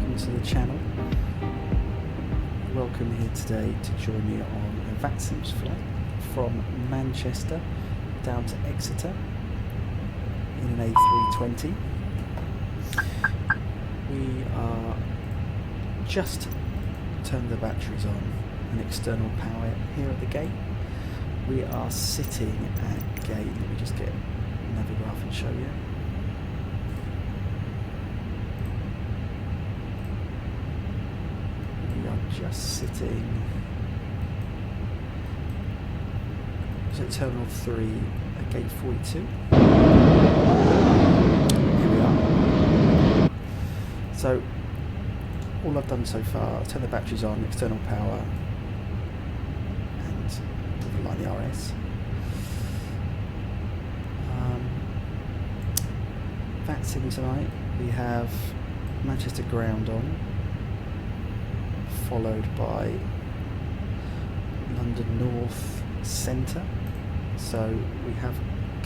welcome to the channel. Welcome here today to join me on Vatsim Flight from Manchester down to Exeter in an A320. We are just turned the batteries on and external power here at the gate. We are sitting at gate, let me just get Navigraph and show you. We are just sitting at Terminal 3 at Gate 42. Here we are. So, all I've done so far, turn the batteries on, external power, and overline the RS. That's in tonight. We have Manchester ground on, followed by London North Centre. So we have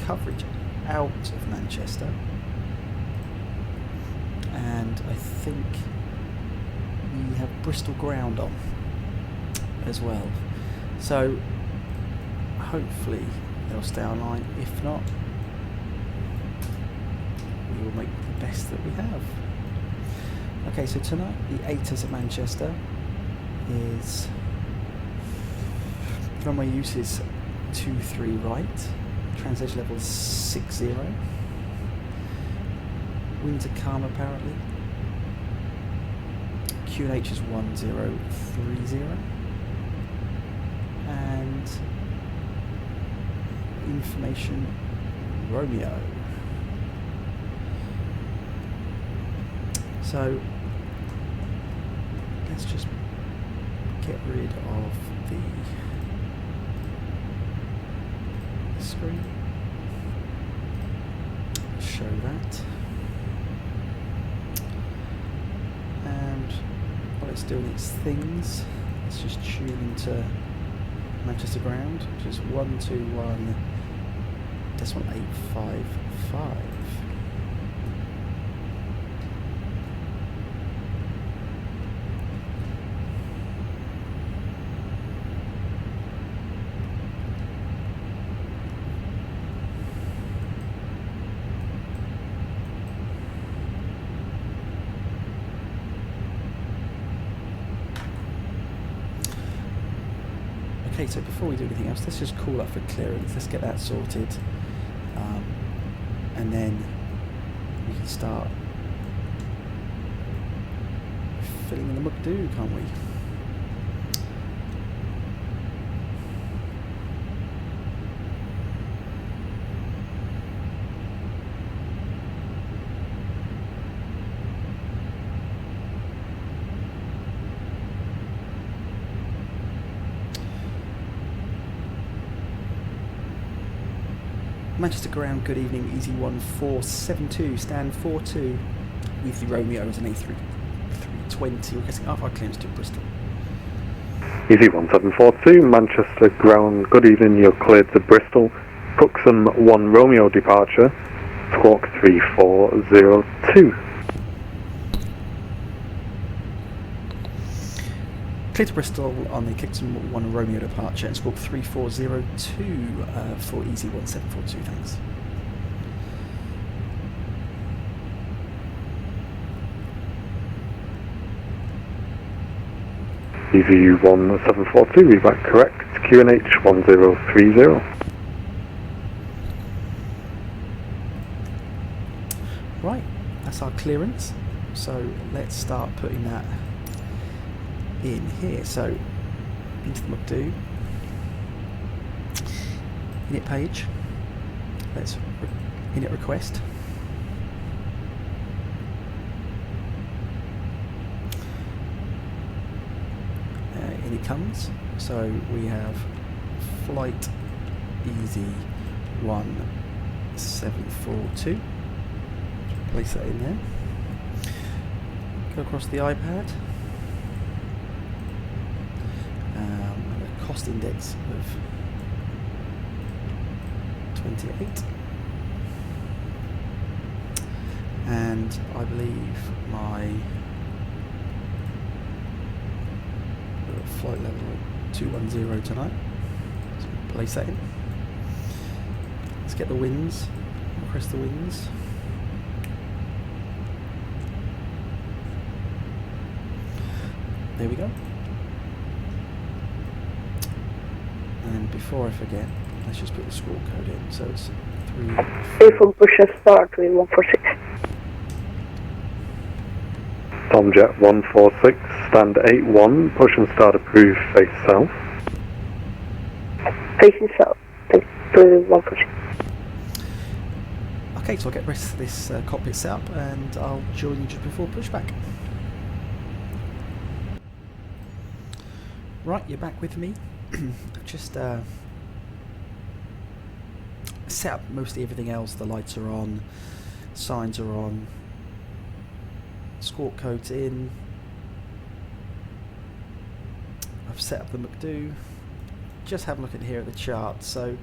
coverage out of Manchester, and I think we have Bristol ground on as well. So hopefully they'll stay online. If not, we will make the best that we have. Okay, so tonight the ATOS at Manchester is runway use is 23 right, translation level 60, winds are calm apparently, QNH is 1030, and information Romeo. So let's just get rid of the screen, show that, and while it's doing its things, let's just tune into Manchester ground, which is 121.855. Okay, so before we do anything else, let's just call up for clearance. Let's get that sorted, and then we can start filling in the muck-do, can't we? Manchester ground, good evening, easy 1472, stand 42, with the Romeo as an A320, requesting RFI clearance to Bristol. Easy 1742, Manchester ground, good evening, you're cleared to Bristol, Cookson 1 Romeo departure, squawk 3402. Clear to Bristol on the Cookson 1 Romeo departure and squawk 3402 for easy 1742, thanks. Easy 1742, read back correct, QNH 1030. Right, that's our clearance, so let's start putting that in here. So into the muck-do, init page, let's init request, in it comes. So we have flight easy 1742, place that in there, go across the iPad, and a cost index of 28, and I believe my flight level 210 tonight. So place that in. Let's get the winds. Press the winds. There we go. And before I forget, let's just put the squawk code in. So it's 3. Faithful push and start with 146. Tomjet 146, stand 81, push and start approved, face south. Facing south. Thank you, 146. Okay, so I'll get the rest of this cockpit set up and I'll join you just before pushback. Right, you're back with me. I've just set up mostly everything else. The lights are on, signs are on, squawk code's in. I've set up the McDo. Just have a look at here at the chart. So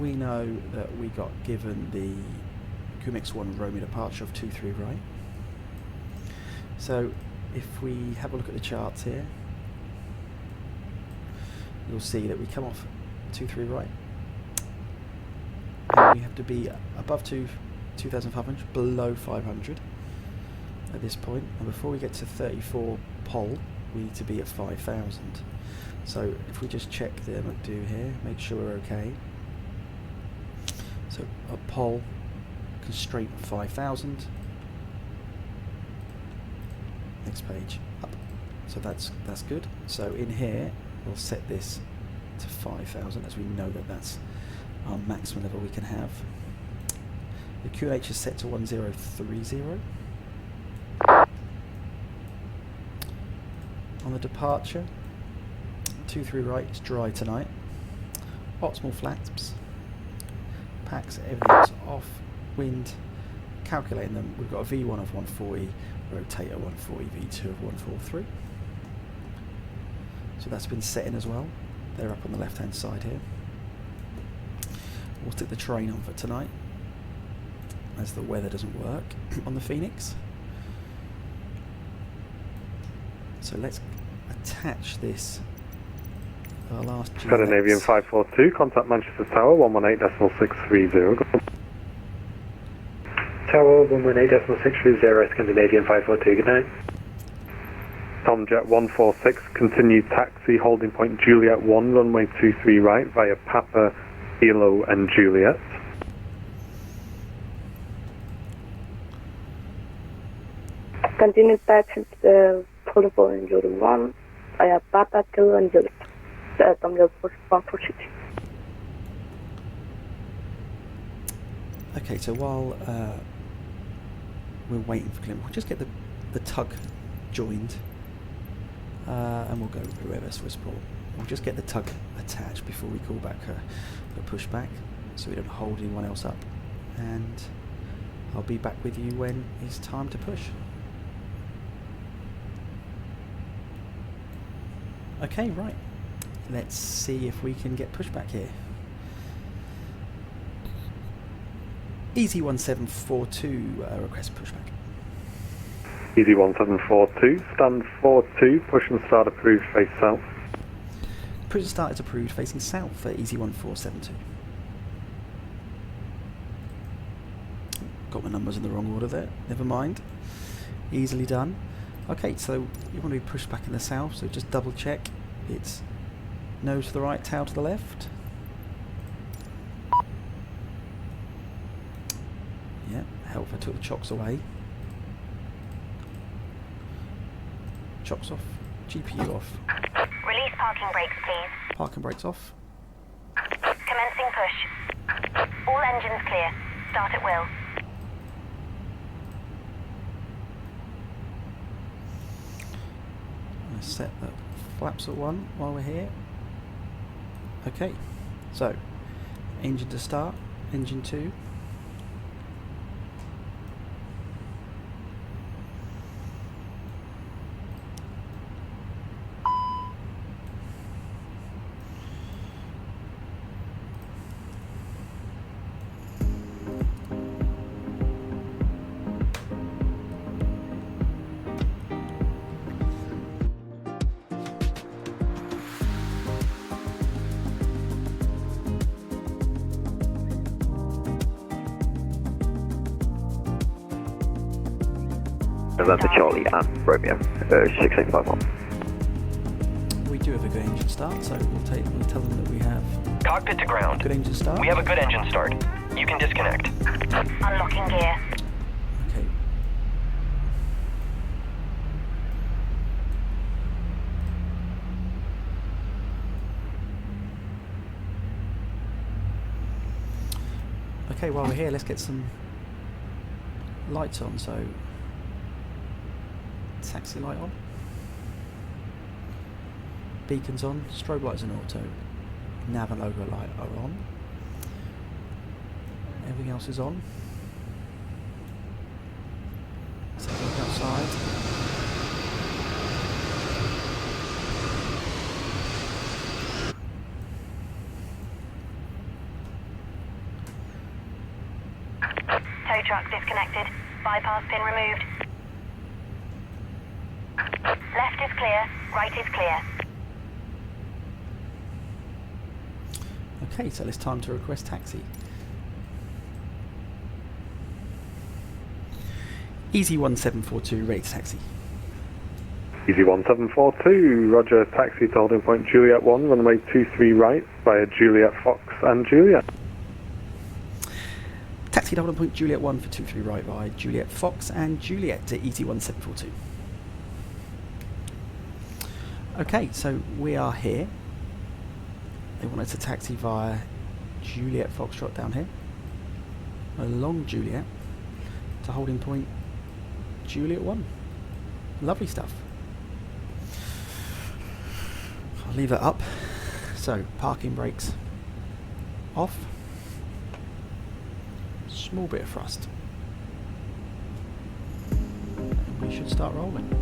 we know that we got given the QMX 1 Romeo departure of 23 right. So if we have a look at the charts here, you'll see that we come off 23 right. And we have to be above 2,500, below 500 at this point. And before we get to 34 pole, we need to be at 5,000. So if we just check the McDo here, make sure we're okay. So a pole constraint of 5,000. Next page up. So that's good. So in here we'll set this to 5,000 as we know that that's our maximum level we can have. The QNH is set to 1030. On the departure, 23 right is dry tonight. Optimal flaps. Packs, everything's off. Wind, calculating them. We've got a V1 of 140, rotator 140, V2 of 143. So that's been set in as well. They're up on the left hand side here. We'll stick the terrain on for tonight as the weather doesn't work on the Phoenix. So let's attach this. Our last Scandinavian 542, contact Manchester Tower 118.630. Tower 118.630, Scandinavian 542, good night. Tomjet 146, continue taxi, holding point Juliet 1, runway 23 right, via Papa, Kilo and Juliet. Continue taxi to holding point Juliet 1 via Papa, Kilo and Juliet. Tomjet 146. Okay, so while we're waiting for Clint, we'll just get the tug joined. And we'll go whoever Swissport. We'll just get the tug attached before we call back the pushback, so we don't hold anyone else up. And I'll be back with you when it's time to push. Okay, right. Let's see if we can get pushback here. Easy 1742 request pushback. Easy 1742, stand 42, push and start approved, face south. Push and start is approved, facing south for Easy 1472. Got my numbers in the wrong order there, never mind. Easily done. Okay, so you want to be pushed back in the south, so just double check. It's nose to the right, tail to the left. Yeah, help if I took the chocks away. Chocks off, GPU off. Release parking brakes, please. Parking brakes off. Commencing push. All engines clear. Start at will. I'm set the flaps at 1 while we're here. Okay, so engine to start, engine 2. November Charlie and Romeo, 6851. We do have a good engine start, so we'll tell them that we have Cockpit to ground. good engine start. We have a good engine start. You can disconnect. Unlocking gear. Okay. Okay, while we're here, let's get some lights on. So, taxi light on, beacons on, strobe lights on auto, nav and logo light are on. Everything else is on. Let's have a look outside. Tow truck disconnected. Bypass pin removed. Left is clear. Right is clear. Okay, so it's time to request taxi. Easy 1742, ready to taxi. Easy 1742, roger, taxi to holding point Juliet 1, runway 23 right via Juliet Fox and Juliet. Taxi to holding point Juliet 1 for 23 right via Juliet Fox and Juliet to Easy 1742. Okay, so we are here. They want us to taxi via Juliet Foxtrot down here, along Juliet to holding point Juliet 1. Lovely stuff. I'll leave it up. So, parking brakes off. Small bit of thrust. And we should start rolling.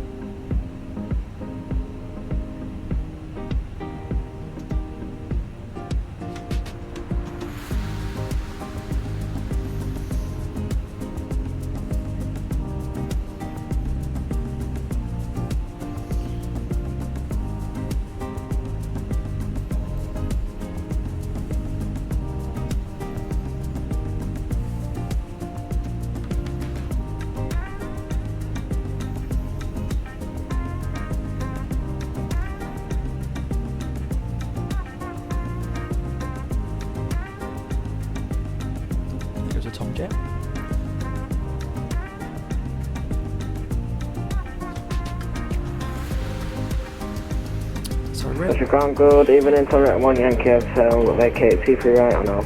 There's a Tomjet. So really, Mr. Ground, good evening, Tomjet 1 Yankee Hotel, vacate T3 right on off.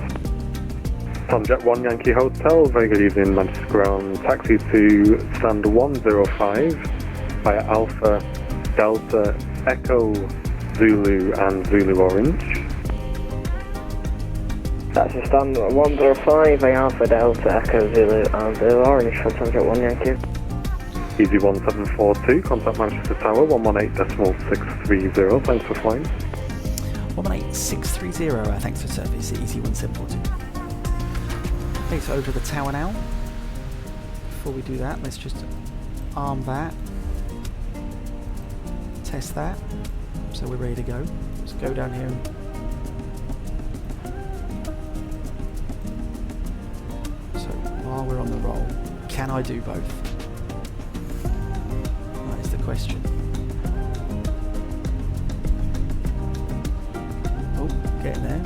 Tomjet 1 Yankee Hotel, very good evening, Manchester Ground. Taxi to stand 105 via Alpha, Delta, Echo, Zulu and Zulu Orange. That's a stand 105 via Alpha, Delta, Echo, Zulu and Zulu Orange for Tomjet 1 Yankee. Easy 1742, contact Manchester Tower 118.630, thanks for flying. 118.630, thanks for service, Easy 1742. Okay, so over to the tower now. Before we do that, let's just arm that. Test that. So we're ready to go. Let's go down here. So while we're on the roll, can I do both? That is the question. Oh, getting there.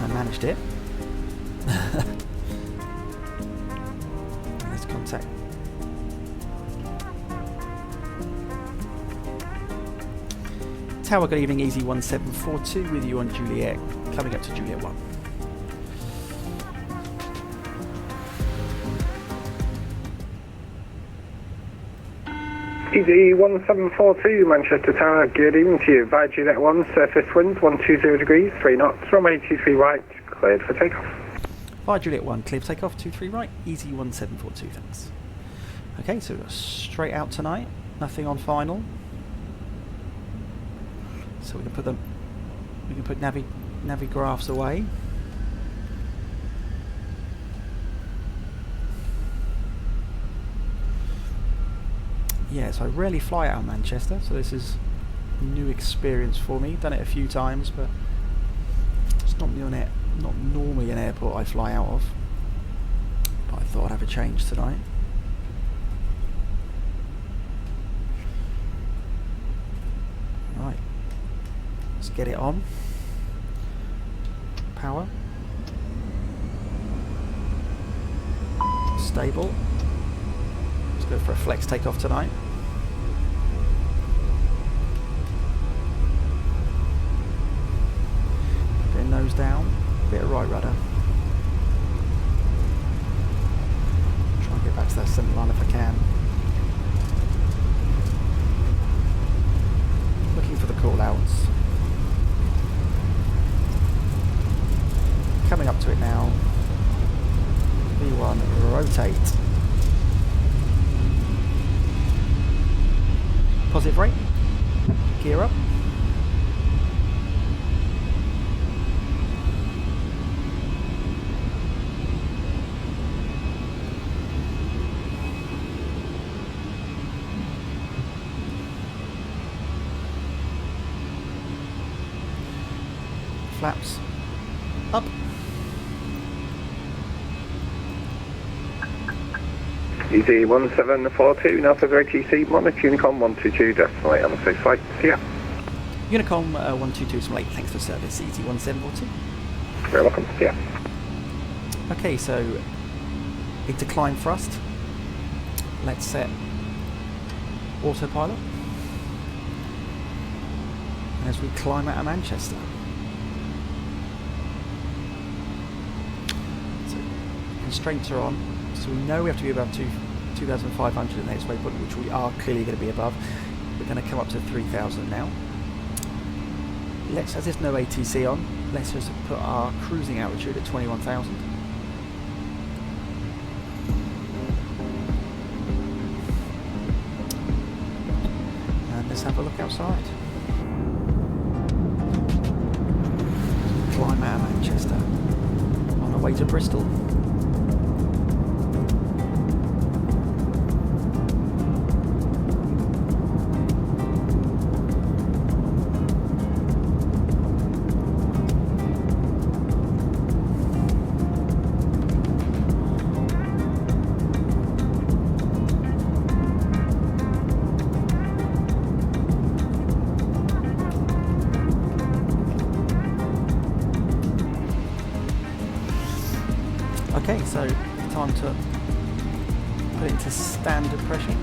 Managed it. Let's contact. Tower, good evening, Easy 1742 with you on Juliet, coming up to Juliet 1. Easy 1742, Manchester Tower, good evening to you. Via Juliet 1, surface winds 120 degrees, 3 knots, runway 23 right, cleared for takeoff. Via Juliet 1, clear for takeoff, 23 right, Easy 1742, thanks. Okay, so straight out tonight, nothing on final. So we can put them, we can put navi graphs away. Yeah, so I rarely fly out of Manchester, so this is new experience for me. Done it a few times, but it's not normally an airport I fly out of. But I thought I'd have a change tonight. Right, let's get it on. Power. Stable. Let's go for a flex takeoff tonight. Bit of nose down, bit of right rudder. Try and get back to that center line if I can. Looking for the call outs. Coming up to it now. V1, rotate. Positive rate. Gear up. Flaps up. Easy 1742, now for ATC, monitor Unicom 122, decimal 8 on the safe flight. See ya. Unicom 122 Smolate, thanks for service, easy 1742. Very welcome, see ya. Okay, so into climb thrust. Let's set autopilot. And as we climb out of Manchester. So constraints are on. So we know we have to be above 2,500 in the next waypoint, which we are clearly going to be above. We're going to come up to 3,000 now. Let's, as there's no ATC on, let's just put our cruising altitude at 21,000. And let's have a look outside. Climb out of Manchester on our way to Bristol. Okay, so time to put it into standard pressure.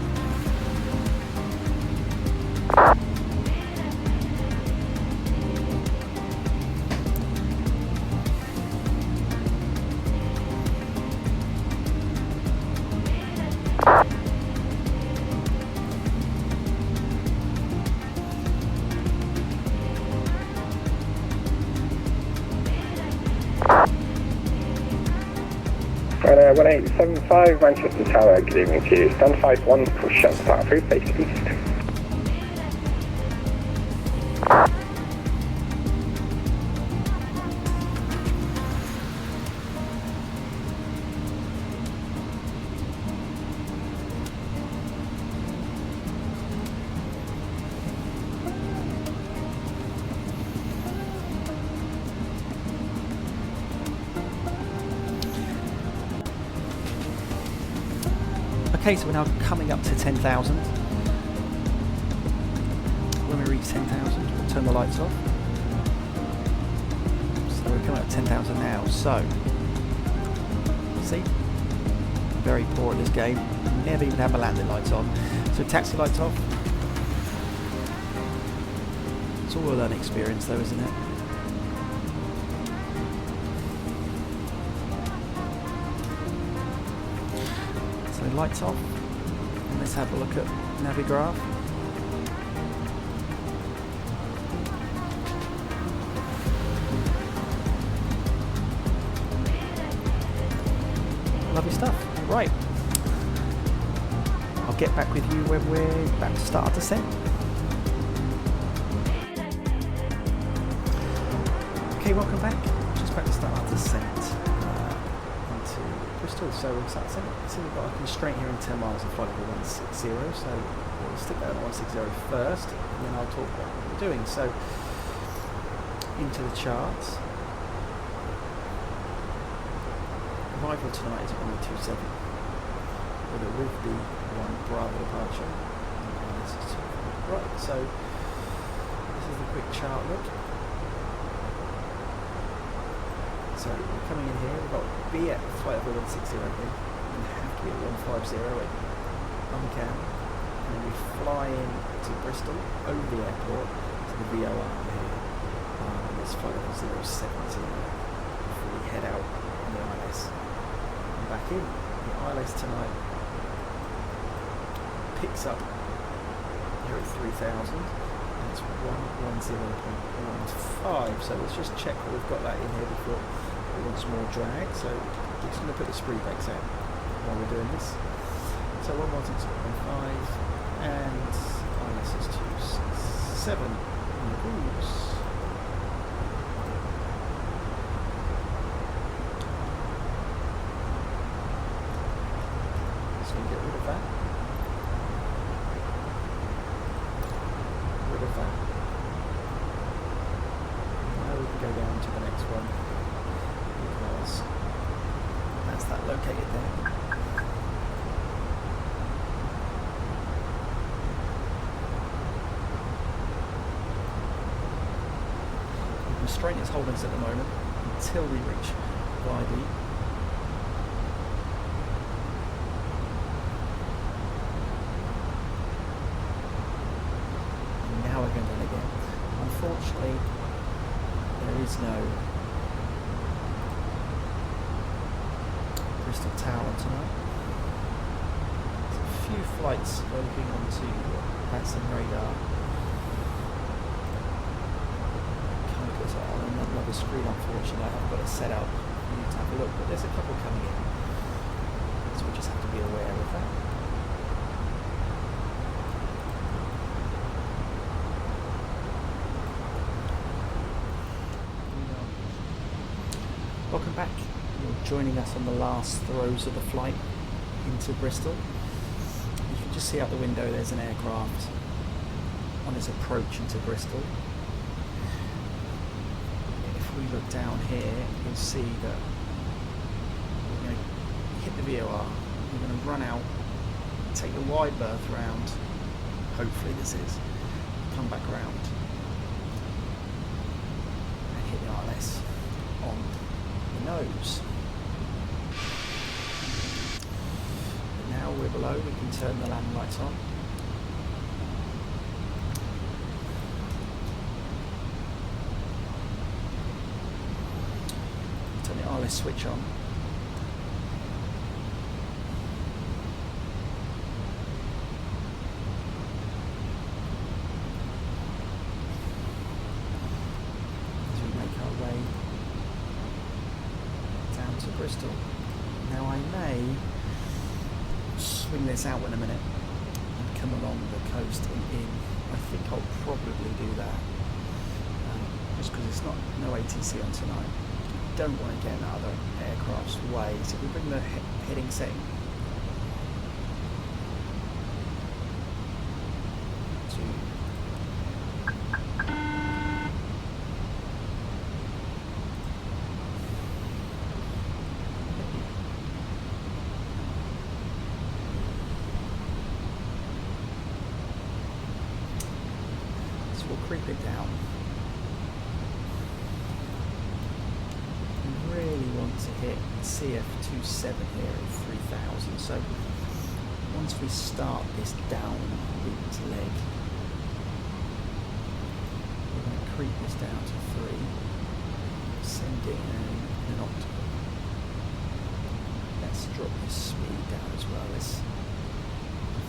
Right, 1875 Manchester Tower, good evening to you. Stand 51, push out start through, base east. Okay, so we're now coming up to 10,000. When we reach 10,000, we'll turn the lights off. So we're coming up to 10,000 now. So, see, very poor at this game. Never even have my landing lights on. So taxi lights off. It's all a learning experience, though, isn't it? So lights off, and let's have a look at Navigraph. Lovely stuff. Right, I'll get back with you when we're about to start our descent. Okay, welcome back. Just about to start our descent into Bristol. So we'll start descent. So we've got a constraint here in 10 miles of flight level 160. So we'll stick that at 160 first, and then I'll talk about doing. So into the charts. Arrival tonight is at 127 with a Rivby 1 Bravo departure. Right, so this is the quick chart look. So we're coming in here, we've got B at flight level 160 here, and Hackney at 150 at Uncam, and then we fly in to Bristol over the airport to the VOR here, and it's flight level 070 before we head out on the ILS. And back in, the ILS tonight picks up here at 3000. It's 110.15, so let's just check that we've got that in here before we want some more drag. So we're just going to put the spree brakes out while we're doing this. So 116.15 and ILS is 267 on the cruise. Just going to get rid of that. Now we can go down to the next one because that's that located there. The constraint is holding us at the moment until we reach YD. Now we're going down again. Unfortunately, there is no Bristol Tower tonight. There's a few flights looking onto Vatsim radar. Can't put it on another screen, unfortunately. I haven't got it set up for you to have a look, but there's a couple coming in. So we just have to be aware of that. Welcome back. You're joining us on the last throes of the flight into Bristol. You can just see out the window there's an aircraft on its approach into Bristol. If we look down here, you'll see that we're going to hit the VOR. We're going to run out, take the wide berth round, hopefully this is, come back round and hit the ILS on nose. But now we're below, we can turn the landing lights on. Turn the ILS switch on. As we make our way to Bristol. Now I may swing this out in a minute and come along the coast and in. I think I'll probably do that just because it's no ATC on tonight. Don't want to get in other aircraft's way, so if we bring the heading setting to creep it down. We really want to hit CF27 here at 3000. So once we start this downwind leg, we're going to creep this down to 3, sending an optical. Let's drop this speed down as well. I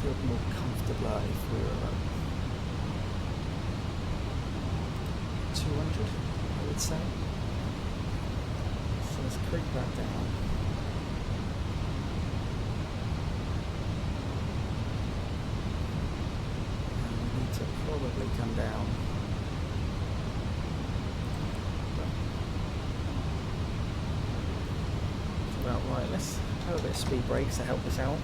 feel more comfortable if we were 200, I would say. So let's creep that down. And we need to probably come down. It's about right. Let's have a bit of speed brakes to help us out.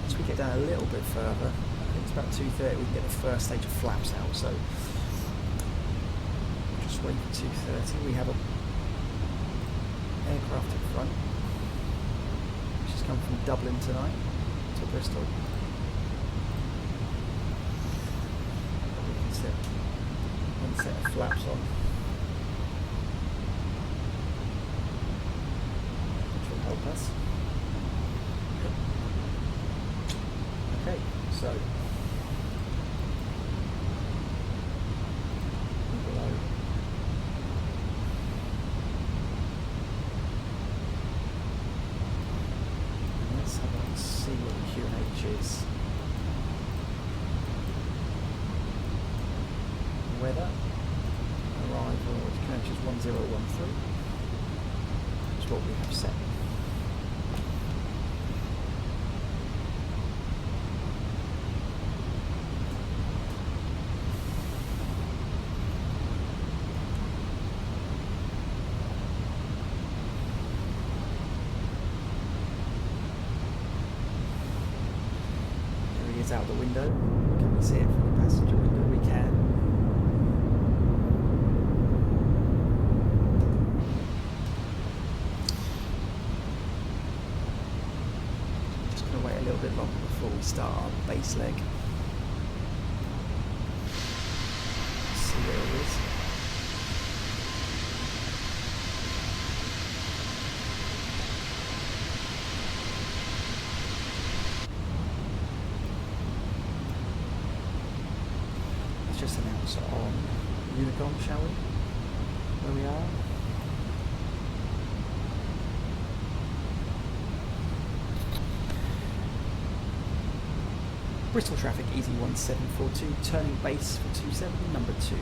As we get down a little bit further, I think it's about 2:30 we can get the first stage of flaps out, so we'll just wait for 2:30. We have a aircraft in front, which has come from Dublin tonight to Bristol. We can set one set of flaps on, which will help us. Okay, so below. And let's have a see what the QNH is. Weather, arrival, QNH is 1013. That's what we have set. Out the window. Can we see it from the passenger window? We can. Just going to wait a little bit longer before we start our base leg. See where it is. Just announce on Unicom, shall we? Where we are. Bristol traffic, easy 1742, turning base for 27, number 2,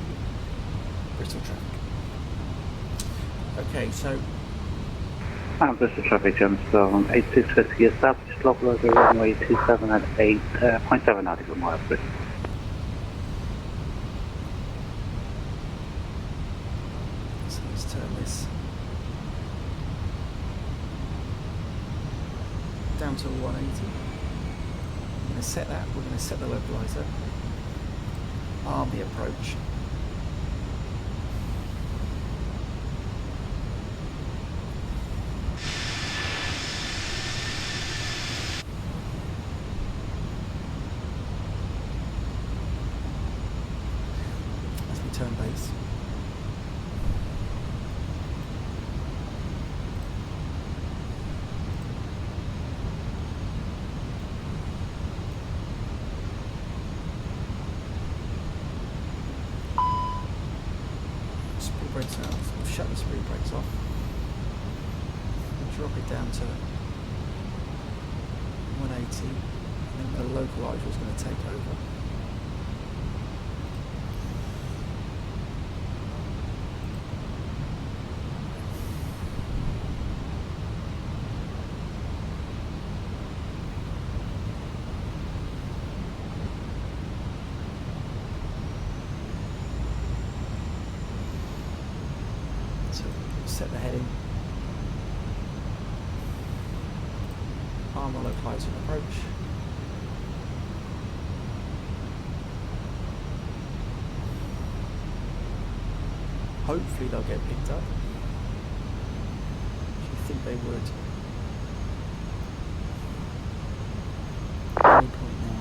Bristol traffic. Okay, so... Bristol traffic, Gemstone, 8650, established local over runway 27 at 8.7 nautical miles, Bristol. Turn this down to 180. We're going to set that, we're going to set the localizer, arm the approach. As we turn base. Brakes out. We'll shut the speed brakes off. We'll drop it down to 180. I think the localizer is going to take over. Set the heading, arm the localizer and approach. Hopefully they'll get picked up. Do you think they would? At any point now.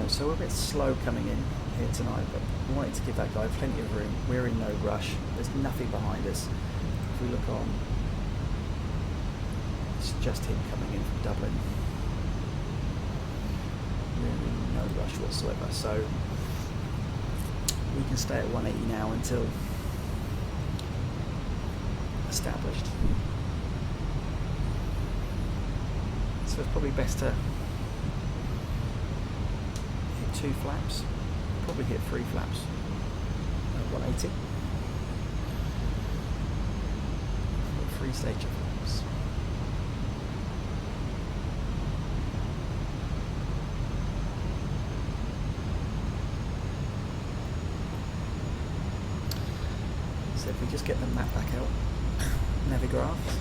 So we're a bit slow coming in here tonight, but we wanted to give that guy plenty of room. We're in no rush. There's nothing behind us. If we look on, it's just him coming in from Dublin. We're in no rush whatsoever, so we can stay at 180 now until established. So it's probably best to 2 flaps, probably hit 3 flaps at 180. 3 stage of just get the map back out. Navigraphs.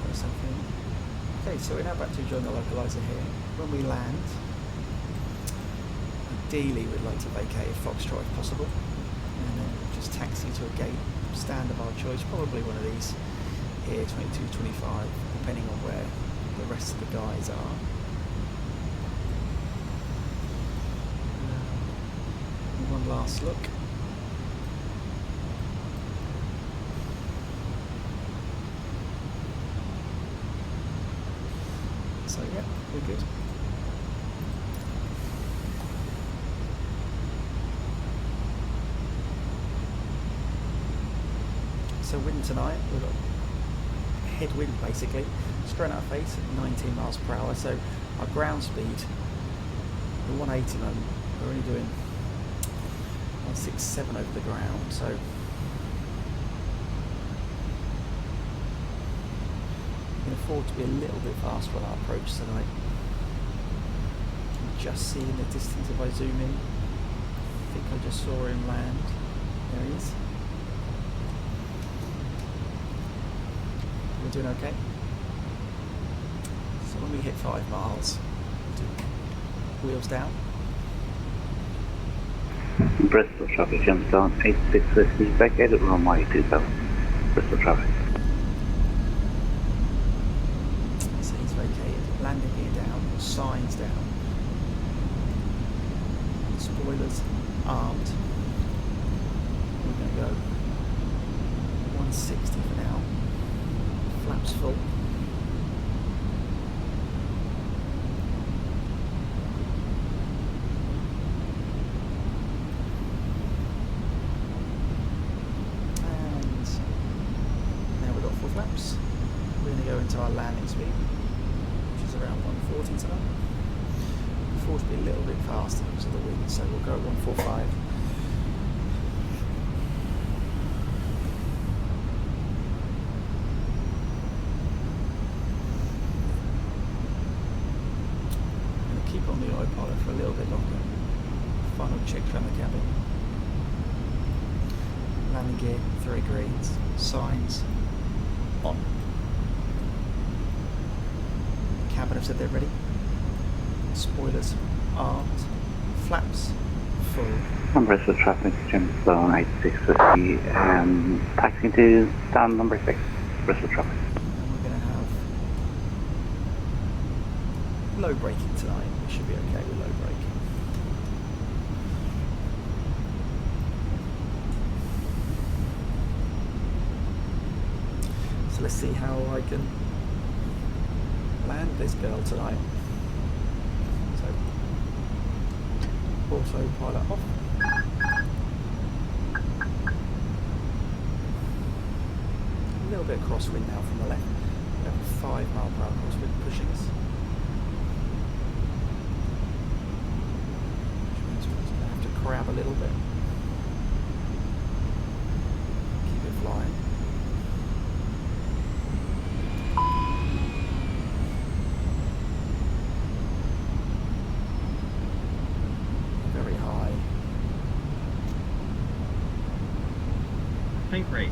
Put something. Okay, so we're now back to join the localizer here. When we land, ideally we'd like to vacate Foxtrot if possible, and then just taxi to a gate, stand of our choice, probably one of these here, 22, 25, depending on where the rest of the guys are. One last look. So yeah, we're good. So wind tonight, we've got headwind basically, straight out of face at 19 miles per hour. So our ground speed, the 180 moment, we're only doing 167 over the ground. So we can afford to be a little bit faster on our approach tonight. You can just see in the distance if I zoom in. I think I just saw him land. There he is. We're doing okay. So when we hit 5 miles, do wheels down. Bristol traffic, jumps down 8650, vacate at runway 27. Bristol traffic. So he's vacated. Landing gear down, signs down. Spoilers armed. We're going to go 160 for now. Flaps full. And now we've got full flaps. We're going to go into our landing speed, which is around 140 tonight. We thought to be a little bit faster because of the wind, so we'll go at 145. On the autopilot for a little bit longer. Final check around the cabin. Landing gear, 3 greens. Signs on. Cabin have said they're ready. Spoilers armed. Flaps full. Bristol traffic, jumps down 8650, taxi to stand number 6. Bristol traffic. And we're going to have low braking tonight. We should be okay with low braking. So let's see how I can land this girl tonight. So autopilot off. A little bit of crosswind now from the left. We have a 5 mile per hour crosswind pushing us. Grab a little bit. Keep it flying. Very high. Pink rate.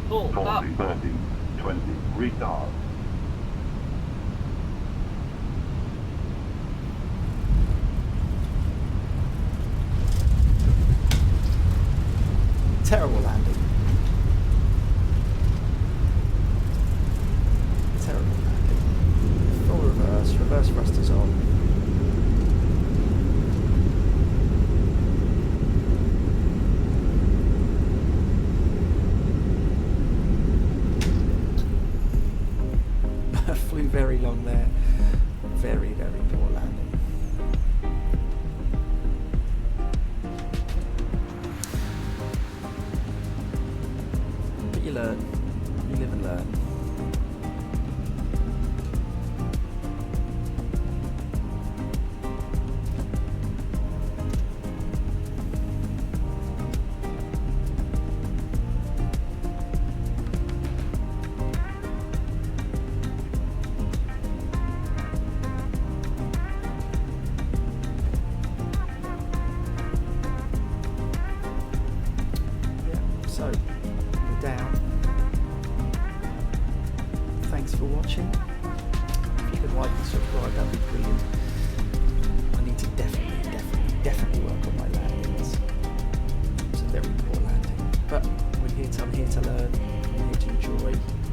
Full up. 30, 20, retard. Terrible landing. Terrible landing. Full reverse thrusters on. Flew very long there. Very, very poor landing. You learn. You live and learn. it. I'm here to learn. I'm here to enjoy.